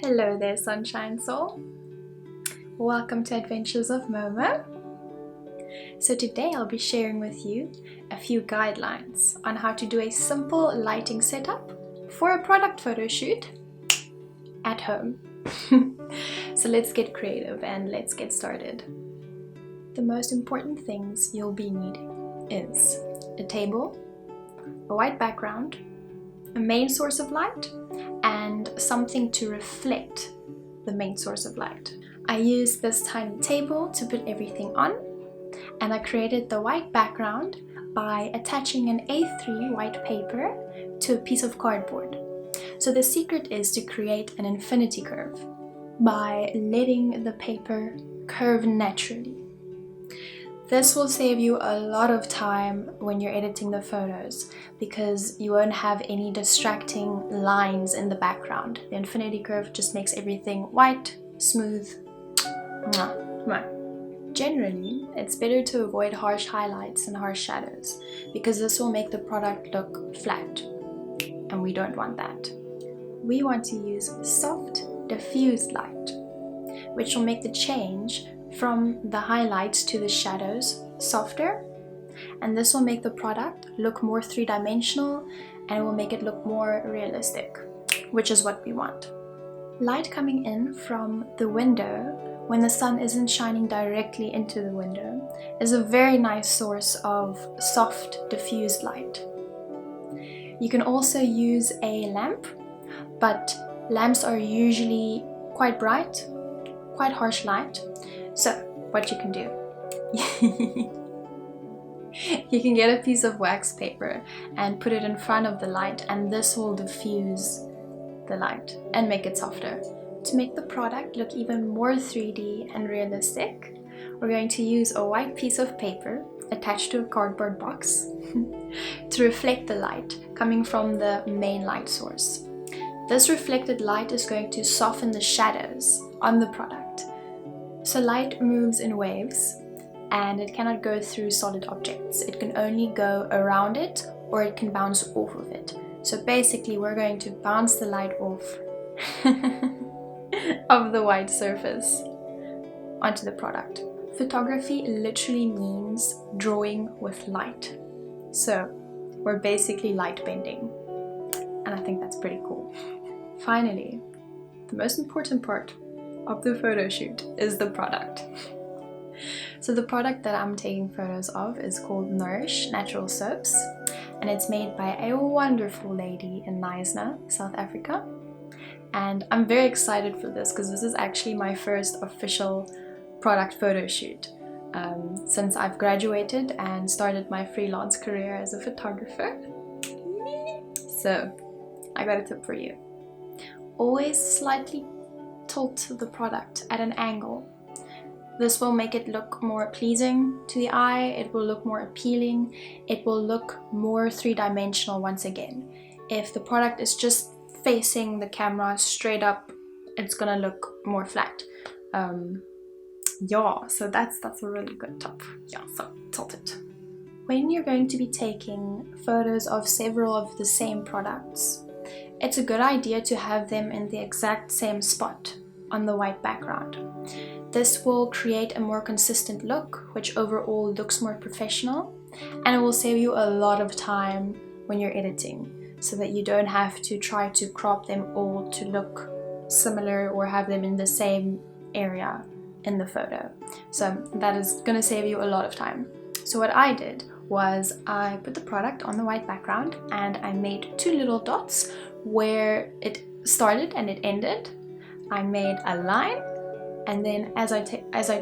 Hello there, Sunshine Soul. Welcome to Adventures of Momo. So today I'll be sharing with you a few guidelines on how to do a simple lighting setup for a product photo shoot at home. So let's get creative and let's get started. The most important things you'll be needing is a table, a white background, a main source of light, and something to reflect the main source of light. I used this tiny table to put everything on, and I created the white background by attaching an A3 white paper to a piece of cardboard. So the secret is to create an infinity curve by letting the paper curve naturally. This will save you a lot of time when you're editing the photos because you won't have any distracting lines in the background. The infinity curve just makes everything white, smooth. Generally, it's better to avoid harsh highlights and harsh shadows because this will make the product look flat, and we don't want that. We want to use soft, diffused light, which will make the change from the highlights to the shadows softer, and this will make the product look more three-dimensional and it will make it look more realistic, which is what we want. Light coming in from the window when the sun isn't shining directly into the window is a very nice source of soft, diffused light. You can also use a lamp, but lamps are usually quite bright, quite harsh light. So what you can do, you can get a piece of wax paper and put it in front of the light, and this will diffuse the light and make it softer. To make the product look even more 3D and realistic, we're going to use a white piece of paper attached to a cardboard box to reflect the light coming from the main light source. This reflected light is going to soften the shadows on the product. So light moves in waves and it cannot go through solid objects. It can only go around it or it can bounce off of it. So basically we're going to bounce the light off of the white surface onto the product. Photography literally means drawing with light. So we're basically light bending, and I think that's pretty cool. Finally, the most important part of the photo shoot is the product. So the product that I'm taking photos of is called Nourish Natural Soaps, and it's made by a wonderful lady in INSTA, South Africa. And I'm very excited for this because this is actually my first official product photo shoot since I've graduated and started my freelance career as a photographer. So I got a tip for you. Always slightly tilt the product at an angle. This will make it look more pleasing to the eye, it will look more appealing, it will look more three-dimensional once again. If the product is just facing the camera straight up, it's gonna look more flat. So that's a really good tip. So tilt it. When you're going to be taking photos of several of the same products, it's a good idea to have them in the exact same spot on the white background. This will create a more consistent look, which overall looks more professional, and it will save you a lot of time when you're editing, so that you don't have to try to crop them all to look similar or have them in the same area in the photo. So that is going to save you a lot of time. So what I did was I put the product on the white background and I made two little dots where it started and it ended. I made a line, and then as I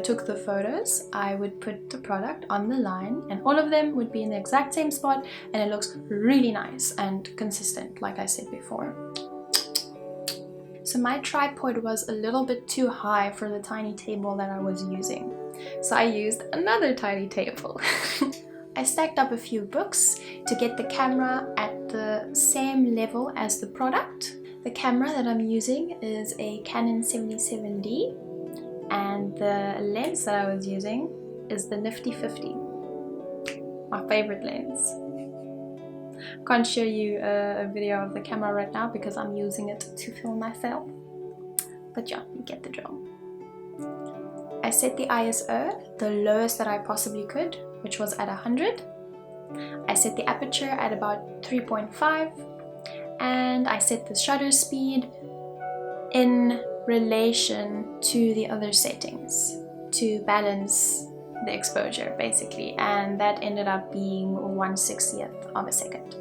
took the photos, I would put the product on the line, and all of them would be in the exact same spot, and it looks really nice and consistent, like I said before. So my tripod was a little bit too high for the tiny table that I was using, so I used another tiny table. I stacked up a few books to get the camera at the same level as the product. The camera that I'm using is a Canon 77D, and the lens that I was using is the Nifty 50, my favorite lens. Can't show you a video of the camera right now because I'm using it to film myself. but yeah, you get the drill. I set the ISO, the lowest that I possibly could, which was at 100. I set the aperture at about 3.5, and I set the shutter speed in relation to the other settings to balance the exposure basically, and that ended up being 1/60th of a second.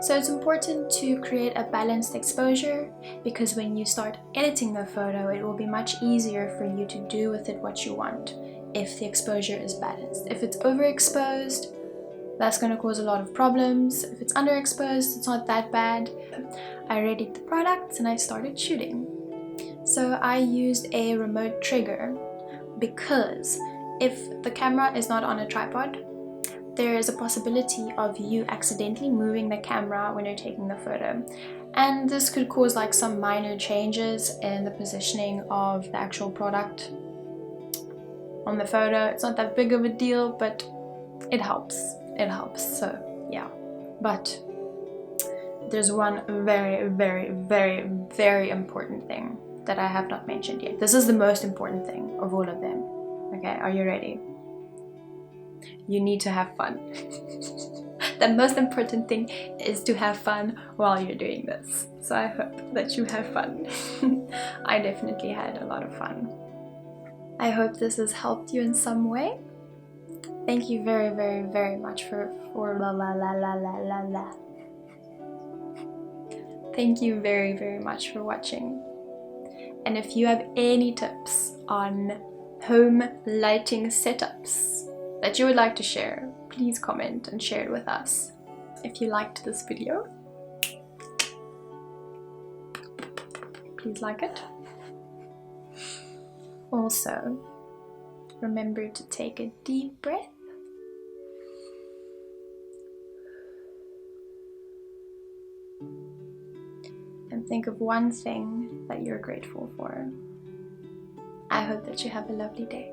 So it's important to create a balanced exposure, because when you start editing the photo, it will be much easier for you to do with it what you want if the exposure is balanced. If it's overexposed, that's going to cause a lot of problems. If it's underexposed, it's not that bad. I readied the products and I started shooting. So I used a remote trigger, because if the camera is not on a tripod, there is a possibility of you accidentally moving the camera when you're taking the photo. And this could cause like some minor changes in the positioning of the actual product on the photo. It's not that big of a deal, but it helps. So yeah. But there's one very, very, very, very important thing that I have not mentioned yet. This is the most important thing of all of them. Okay, are you ready? You need to have fun. The most important thing is to have fun while you're doing this. So I hope that you have fun. I definitely had a lot of fun. I hope this has helped you in some way. Thank you very, very, very much for Thank you very, very much for watching. And if you have any tips on home lighting setups that you would like to share, please comment and share it with us. If you liked this video, please like it. Also, remember to take a deep breath. And think of one thing that you're grateful for. I hope that you have a lovely day.